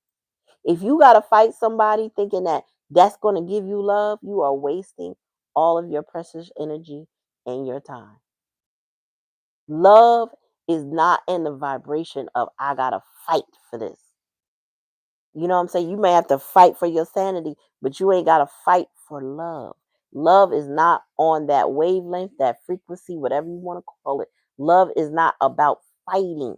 If you got to fight somebody thinking that that's going to give you love, you are wasting all of your precious energy and your time. Love is not in the vibration of, I got to fight for this. You know what I'm saying? You may have to fight for your sanity, but you ain't got to fight for love. Love is not on that wavelength, that frequency, whatever you want to call it. Love is not about fighting.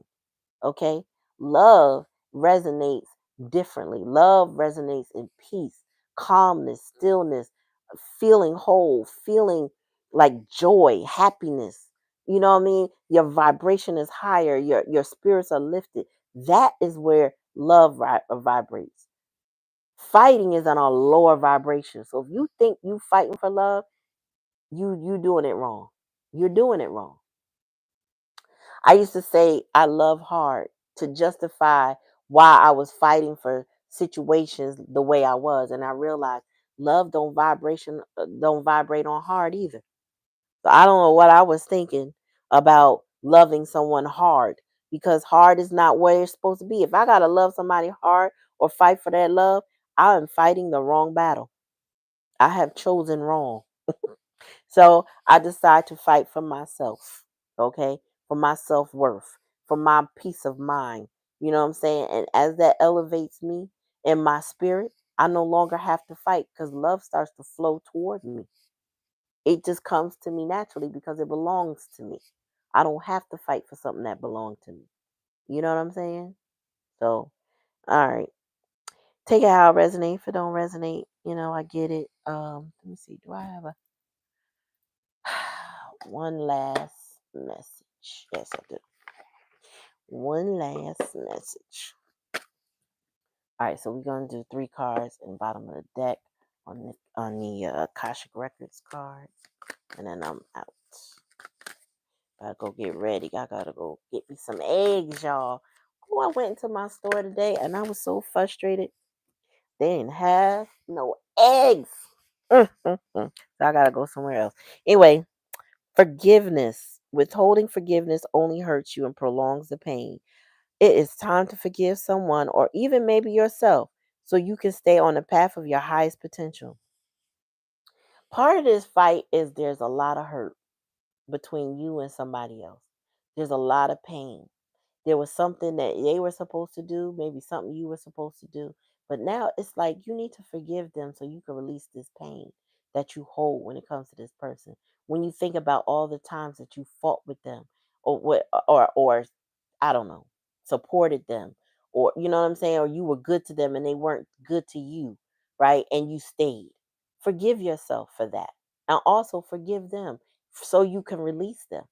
Okay? Love resonates differently. Love resonates in peace, calmness, stillness, feeling whole, feeling like joy, happiness. You know what I mean? Your vibration is higher, your spirits are lifted. That is where love vibrates. Fighting is on a lower vibration. So if you think you fighting for love, you doing it wrong. You're doing it wrong. I used to say I love hard to justify why I was fighting for situations the way I was, and I realized love don't vibrate on hard either. So I don't know what I was thinking about loving someone hard, because hard is not where it's supposed to be. If I gotta love somebody hard or fight for that love, I am fighting the wrong battle. I have chosen wrong. So I decide to fight for myself, okay? For my self worth, for my peace of mind. You know what I'm saying? And as that elevates me in my spirit, I no longer have to fight because love starts to flow towards me. It just comes to me naturally because it belongs to me. I don't have to fight for something that belongs to me. You know what I'm saying? So, all right. Take it how it resonates. If it don't resonate, I get it. Let me see. Do I have a one last message? Yes, I do. One last message. All right, so we're gonna do 3 cards in the bottom of the deck on the Akashic Records card, and then I'm out. Gotta go get ready. I gotta go get me some eggs, y'all. Oh, I went into my store today and I was so frustrated. They didn't have no eggs. So I gotta go somewhere else. Anyway, forgiveness. Withholding forgiveness only hurts you and prolongs the pain. It is time to forgive someone or even maybe yourself so you can stay on the path of your highest potential. Part of this fight is there's a lot of hurt between you and somebody else. There's a lot of pain. There was something that they were supposed to do, maybe something you were supposed to do. But now it's like you need to forgive them so you can release this pain that you hold when it comes to this person. When you think about all the times that you fought with them or I don't know, supported them, or you know what I'm saying, or you were good to them and they weren't good to you, right? And you stayed. Forgive yourself for that. And also forgive them so you can release them,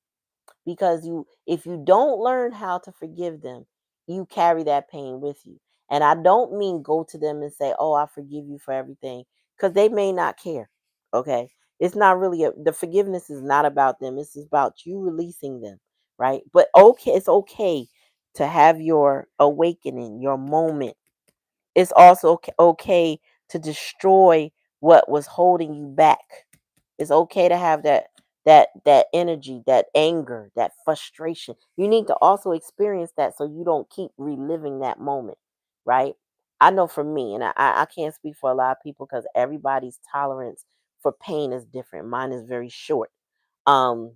because if you don't learn how to forgive them, you carry that pain with you. And I don't mean go to them and say, oh, I forgive you for everything, because they may not care. Okay, it's not really the forgiveness is not about them, it's about you releasing them, right? But okay, it's okay to have your awakening, your moment. It's also okay to destroy what was holding you back. It's okay to have that energy, that anger, that frustration. You need to also experience that so you don't keep reliving that moment, right? I know for me, and I can't speak for a lot of people because everybody's tolerance for pain is different. Mine is very short. Um,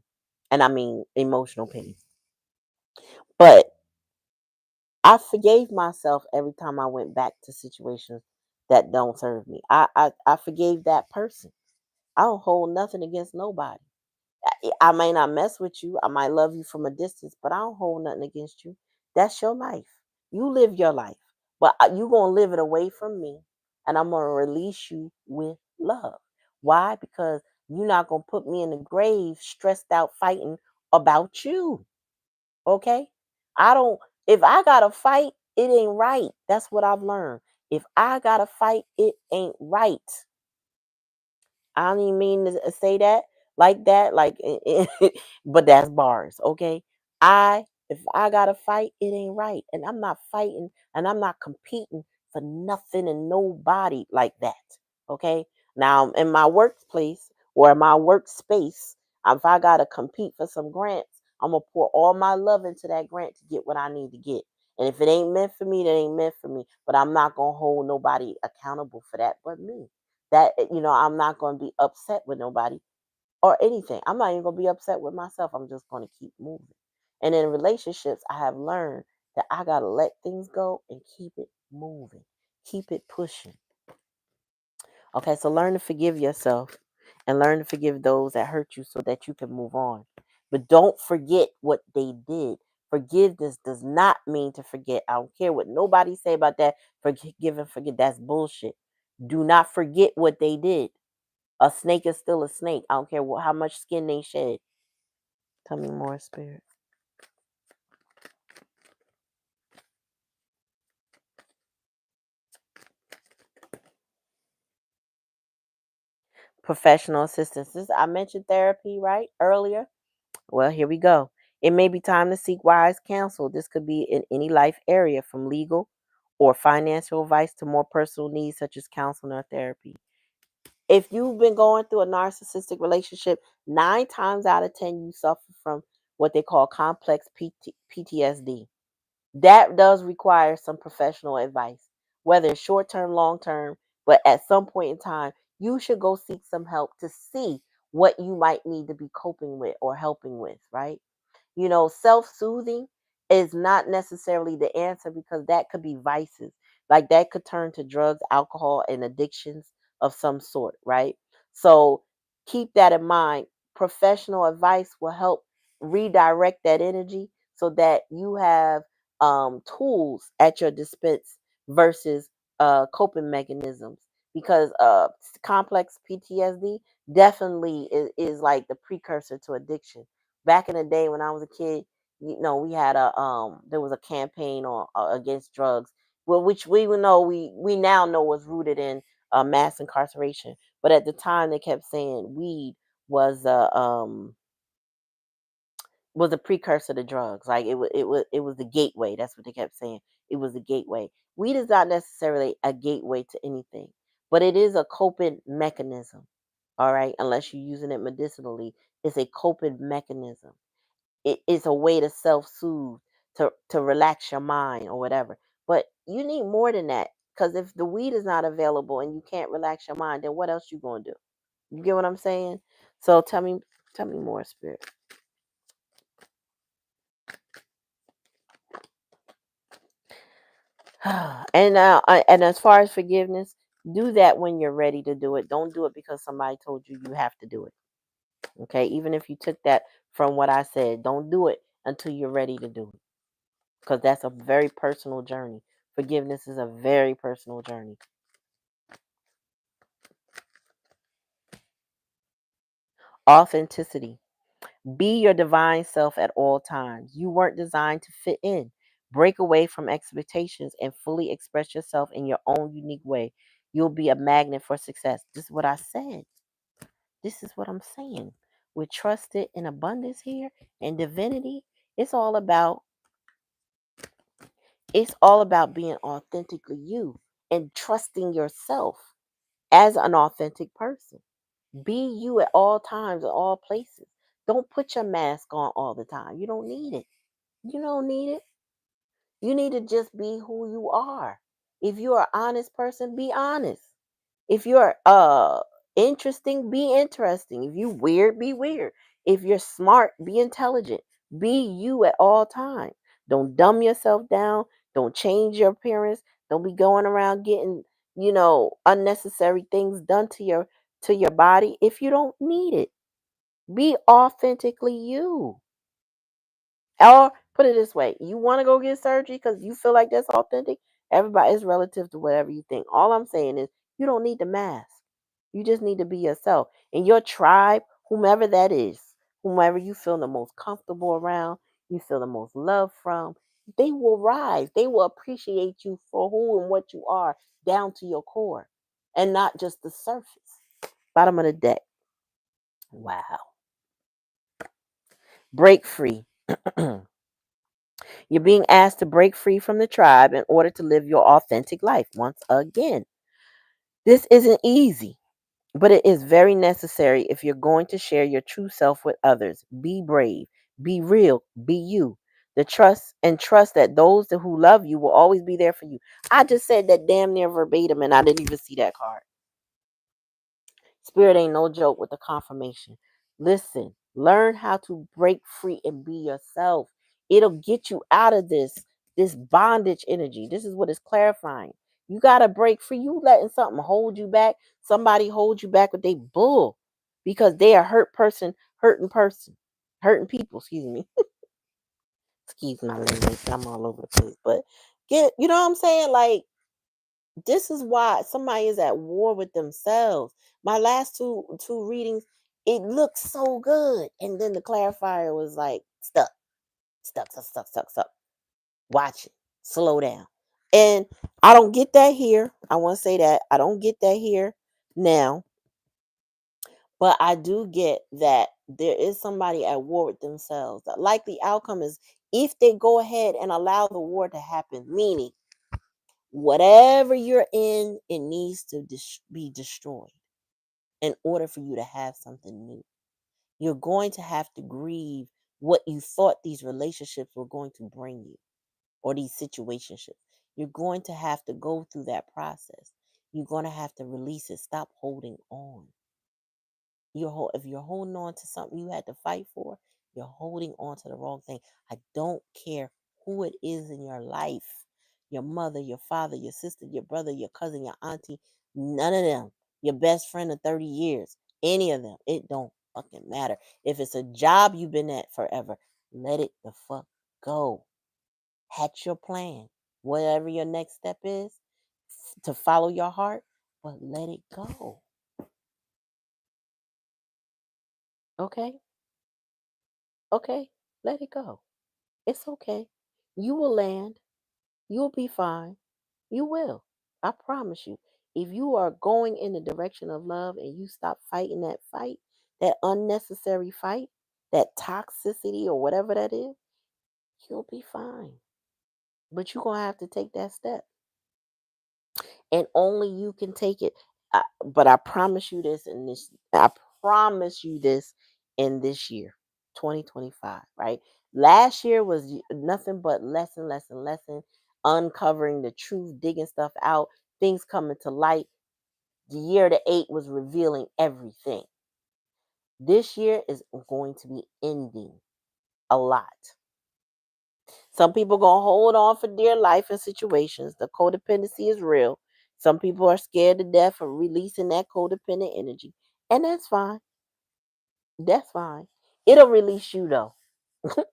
and I mean emotional pain. But I forgave myself every time I went back to situations that don't serve me. I forgave that person. I don't hold nothing against nobody. I may not mess with you. I might love you from a distance, but I don't hold nothing against you. That's your life. You live your life, but you gonna live it away from me, and I'm gonna release you with love. Why? Because you're not gonna put me in the grave, stressed out, fighting about you. Okay? I don't. If I gotta fight, it ain't right. That's what I've learned. If I gotta fight, it ain't right. I don't even mean to say that, but that's bars, okay? If I gotta fight, it ain't right, and I'm not fighting, and I'm not competing for nothing and nobody like that, okay? Now, in my workplace or my workspace, if I gotta compete for some grants, I'm gonna pour all my love into that grant to get what I need to get. And if it ain't meant for me, that ain't meant for me. But I'm not gonna hold nobody accountable for that but me. I'm not going to be upset with nobody or anything. I'm not even going to be upset with myself. I'm just going to keep moving. And in relationships, I have learned that I got to let things go and keep it moving, keep it pushing. Okay, so learn to forgive yourself and learn to forgive those that hurt you so that you can move on. But don't forget what they did. Forgiveness does not mean to forget. I don't care what nobody say about that. Forgive and forget. That's bullshit. Do not forget what they did. A snake is still a snake. I don't care how much skin they shed. Tell me more, spirit. Professional assistance. I mentioned therapy, right? Earlier. Well, here we go. It may be time to seek wise counsel. This could be in any life area, from legal or financial advice to more personal needs such as counseling or therapy. If you've been going through a narcissistic relationship, 9 times out of 10, you suffer from what they call complex PTSD. That does require some professional advice, whether it's short term, long term, but at some point in time, you should go seek some help to see what you might need to be coping with or helping with, right? Self soothing is not necessarily the answer, because that could be vices. Like that could turn to drugs, alcohol, and addictions of some sort, right? So keep that in mind. Professional advice will help redirect that energy so that you have tools at your dispense versus coping mechanisms. Because complex PTSD definitely is like the precursor to addiction. Back in the day when I was a kid, we had there was a campaign on against drugs, well, which we now know was rooted in mass incarceration. But at the time, they kept saying weed was a precursor to drugs. Like it was the gateway. That's what they kept saying. It was the gateway. Weed is not necessarily a gateway to anything, but it is a coping mechanism. All right, unless you're using it medicinally, it's a coping mechanism. It is a way to self-soothe, to relax your mind or whatever. But you need more than that, because if the weed is not available and you can't relax your mind, then what else you gonna do? You get what I'm saying? So tell me more, spirit. And as far as forgiveness, do that when you're ready to do it. Don't do it because somebody told you you have to do it. Okay, even if you took that from what I said, don't do it until you're ready to do it, because that's a very personal journey. Forgiveness is a very personal journey. Authenticity. Be your divine self at all times. You weren't designed to fit in. Break away from expectations and fully express yourself in your own unique way. You'll be a magnet for success. This is what I said. This is what I'm saying. With trusted in abundance here and divinity, it's all about being authentically you and trusting yourself as an authentic person. Be you at all times, at all places. Don't put your mask on all the time. You don't need it. You don't need it. You need to just be who you are. If you're an honest person, be honest. If you're interesting, be interesting. If you weird, be weird. If you're smart, be intelligent. Be you at all times. Don't dumb yourself down. Don't change your appearance. Don't be going around getting, unnecessary things done to your body if you don't need it. Be authentically you. Or put it this way, you want to go get surgery because you feel like that's authentic. Everybody is relative to whatever you think. All I'm saying is you don't need the mask. You just need to be yourself. And your tribe, whomever that is, whomever you feel the most comfortable around, you feel the most love from, they will rise. They will appreciate you for who and what you are, down to your core, and not just the surface. Bottom of the deck. Wow. Break free. You're being asked to break free from the tribe in order to live your authentic life. Once again, this isn't easy, but it is very necessary if you're going to share your true self with others. Be brave, be real, be you. The trust that those who love you will always be there for you. I just said that damn near verbatim, and I didn't even see that card. Spirit ain't no joke with the confirmation. Listen, learn how to break free and be yourself. It'll get you out of this bondage energy. This is what it's clarifying. You gotta break free. You letting something hold you back. Somebody hold you back with they bull because they are hurting people. Excuse me. Excuse my language. I'm all over the place, but you know what I'm saying? Like, this is why somebody is at war with themselves. My last two readings, it looked so good, and then the clarifier was like stuck. Watch it, slow down. And I don't get that here. I want to say that I don't get that here now. But I do get that there is somebody at war with themselves. The likely outcome is if they go ahead and allow the war to happen, meaning whatever you're in, it needs to be destroyed in order for you to have something new. You're going to have to grieve what you thought these relationships were going to bring you, or these situationships. You're going to have to go through that process. You're going to have to release it. Stop holding on. If you're holding on to something you had to fight for, you're holding on to the wrong thing. I don't care who it is in your life. Your mother, your father, your sister, your brother, your cousin, your auntie, none of them. Your best friend of 30 years, any of them. It don't fucking matter. If it's a job you've been at forever, let it the fuck go. Hatch your plan. Whatever your next step is, to follow your heart, but let it go. Okay? Okay? Let it go. It's okay. You will land. You'll be fine. You will. I promise you. If you are going in the direction of love and you stop fighting that fight, that unnecessary fight, that toxicity or whatever that is, you'll be fine. But you're going to have to take that step. And only you can take it. But I promise you this in this, I promise you this in this year, 2025, right? Last year was nothing but lesson, uncovering the truth, digging stuff out, things coming to light. The year to 8 was revealing everything. This year is going to be ending a lot. Some people gonna hold on for dear life in situations. The codependency is real. Some people are scared to death of releasing that codependent energy. And that's fine. That's fine. It'll release you though.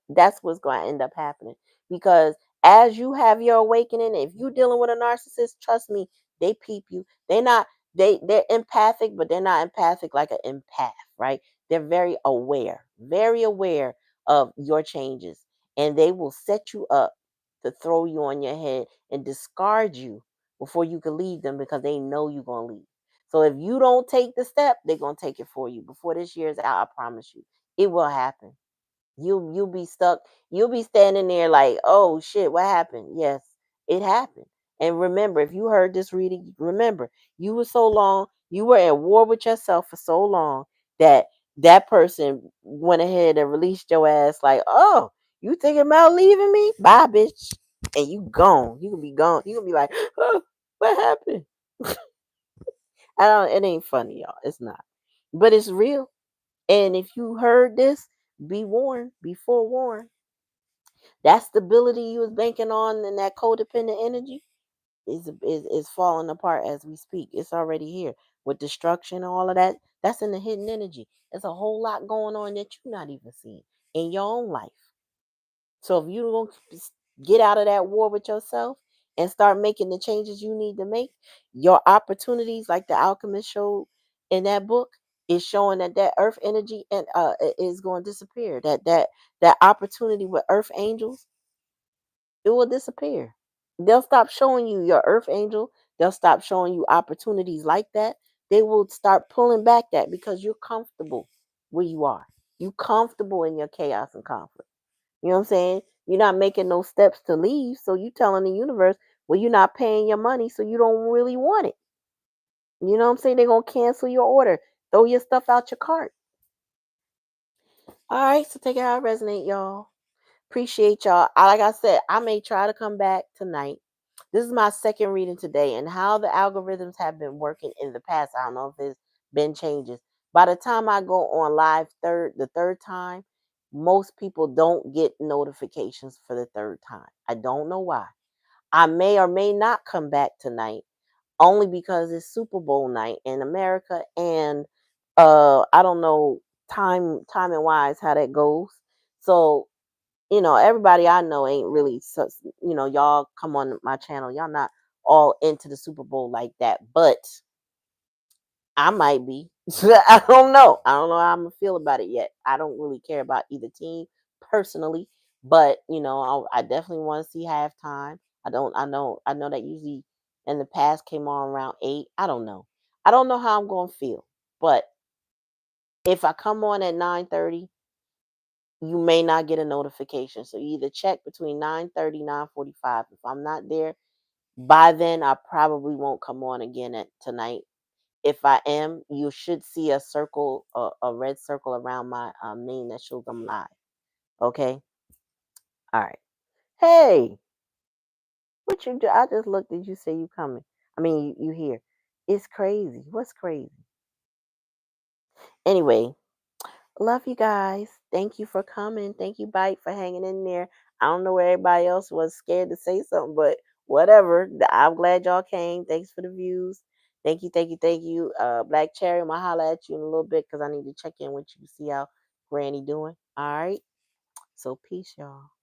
That's what's going to end up happening. Because as you have your awakening, if you're dealing with a narcissist, trust me, they peep you. They're empathic, but they're not empathic like an empath, right? They're very aware of your changes. And they will set you up to throw you on your head and discard you before you can leave them because they know you're gonna leave. So if you don't take the step, they're gonna take it for you. Before this year's out, I promise you. It will happen. You'll be stuck. You'll be standing there like, oh shit, what happened? Yes, it happened. And remember, if you heard this reading, remember, you were at war with yourself for so long that that person went ahead and released your ass like, oh, you thinking about leaving me? Bye, bitch. And you gone. You can be gone. You can be like, oh, what happened? I don't, it ain't funny, y'all. It's not. But it's real. And if you heard this, be warned, be forewarned. That stability you was banking on and that codependent energy is falling apart as we speak. It's already here with destruction and all of that. That's in the hidden energy. There's a whole lot going on that you're not even seeing in your own life. So if you don't get out of that war with yourself and start making the changes you need to make, your opportunities, like the alchemist showed in that book, is showing that earth energy and is going to disappear. That opportunity with earth angels, it will disappear. They'll stop showing you your earth angel. They'll stop showing you opportunities like that. They will start pulling back that because you're comfortable where you are. You comfortable in your chaos and conflict. You know what I'm saying? You're not making no steps to leave. So you telling the universe, well, you're not paying your money, so you don't really want it. You know what I'm saying? They're gonna cancel your order. Throw your stuff out your cart. All right, so take it how it resonate, y'all. Appreciate y'all. Like I said, I may try to come back tonight. This is my second reading today, and how the algorithms have been working in the past. I don't know if there's been changes. By the time I go on live the third time, most people don't get notifications for the third time. I don't know why. I may or may not come back tonight, only because it's Super Bowl night in America, and I don't know timing wise how that goes. So everybody I know ain't really, y'all come on my channel. Y'all not all into the Super Bowl like that, but I might be. I don't know. I don't know how I'm gonna feel about it yet. I don't really care about either team personally, but I definitely want to see halftime. I don't. I know that usually in the past came on around 8. I don't know. I don't know how I'm gonna feel, but If I come on at 9:30, you may not get a notification. So either check between 9:30, 9:45. If I'm not there by then, I probably won't come on again at tonight. If I am, you should see a circle, a red circle around my name that shows I'm live. Okay. All right. Hey, what you do? I just looked. Did you say you coming? I mean, you here. It's crazy. What's crazy? Anyway, love you guys. Thank you for coming. Thank you, Bite, for hanging in there. I don't know where everybody else was scared to say something, but whatever. I'm glad y'all came. Thanks for the views. Thank you, thank you, thank you. Black Cherry, I'm gonna holler at you in a little bit because I need to check in with you to see how Granny doing. All right. So peace, y'all.